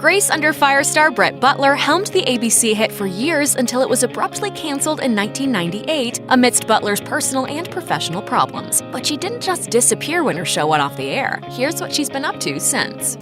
Grace Under Fire star Brett Butler helmed the ABC hit for years until it was abruptly canceled in 1998 amidst Butler's personal and professional problems. But she didn't just disappear when her show went off the air. Here's what she's been up to since.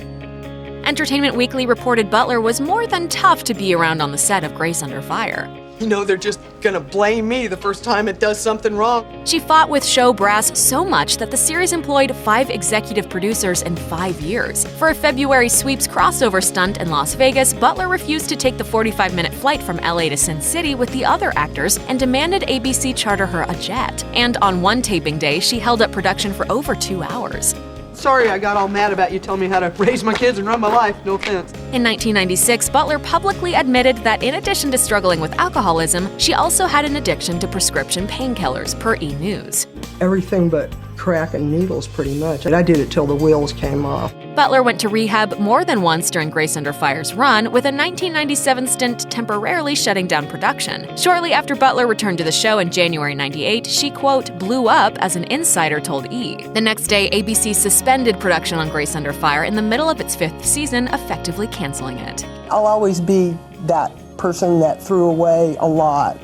Entertainment Weekly reported Butler was more than tough to be around on the set of Grace Under Fire. You know they're just gonna blame me the first time it does something wrong. She fought with show brass so much that the series employed 5 executive producers in 5 years. For a February sweeps crossover stunt in Las Vegas, Butler refused to take the 45-minute flight from LA to Sin City with the other actors and demanded ABC charter her a jet. And on one taping day, she held up production for over 2 hours. Sorry I got all mad about you telling me how to raise my kids and run my life, no offense. In 1996, Butler publicly admitted that in addition to struggling with alcoholism, she also had an addiction to prescription painkillers, per E! News. Everything but crack and needles, pretty much. And I did it till the wheels came off. Butler went to rehab more than once during Grace Under Fire's run, with a 1997 stint temporarily shutting down production. Shortly after Butler returned to the show in January 98, she, quote, blew up, as an insider told E! The next day, ABC suspended production on Grace Under Fire in the middle of its 5th season, effectively canceling it. I'll always be that person that threw away a lot.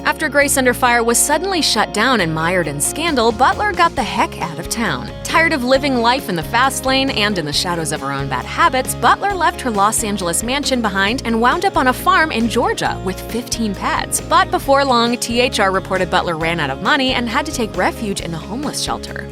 After Grace Under Fire was suddenly shut down and mired in scandal, Butler got the heck out of town. Tired of living life in the fast lane and in the shadows of her own bad habits, Butler left her Los Angeles mansion behind and wound up on a farm in Georgia with 15 pets. But before long, THR reported Butler ran out of money and had to take refuge in a homeless shelter.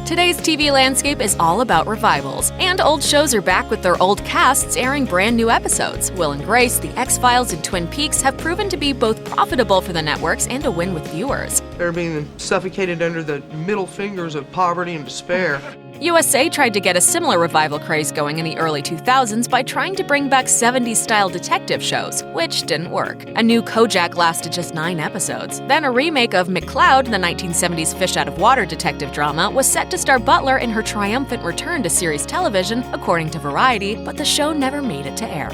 Today's TV landscape is all about revivals, and old shows are back with their old casts airing brand new episodes. Will and Grace, The X-Files, and Twin Peaks have proven to be both profitable for the networks and a win with viewers. They're being suffocated under the middle fingers of poverty and despair. USA tried to get a similar revival craze going in the early 2000s by trying to bring back 70s-style detective shows, which didn't work. A new Kojak lasted just 9 episodes. Then a remake of McCloud, the 1970s fish-out-of-water detective drama, was set to star Butler in her triumphant return to series television, according to Variety, but the show never made it to air.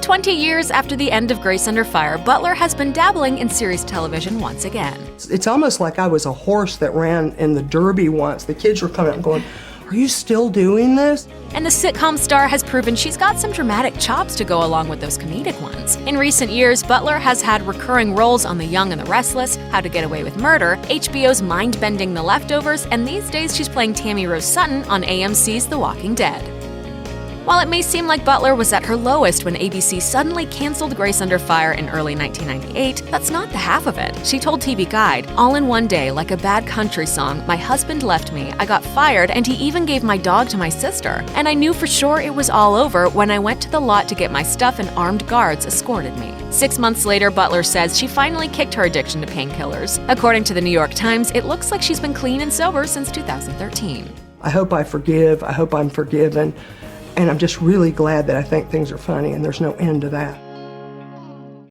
20 years after the end of Grace Under Fire, Butler has been dabbling in series television once again. It's almost like I was a horse that ran in the Derby once. The kids were coming up and going, "Are you still doing this?" And the sitcom star has proven she's got some dramatic chops to go along with those comedic ones. In recent years, Butler has had recurring roles on The Young and the Restless, How to Get Away with Murder, HBO's mind-bending The Leftovers, and these days she's playing Tammy Rose Sutton on AMC's The Walking Dead. While it may seem like Butler was at her lowest when ABC suddenly canceled Grace Under Fire in early 1998, that's not the half of it. She told TV Guide, "All in one day, like a bad country song, my husband left me, I got fired, and he even gave my dog to my sister. And I knew for sure it was all over when I went to the lot to get my stuff and armed guards escorted me." 6 months later, Butler says she finally kicked her addiction to painkillers. According to the New York Times, it looks like she's been clean and sober since 2013. I hope I forgive. I hope I'm forgiven. And I'm just really glad that I think things are funny, and there's no end to that.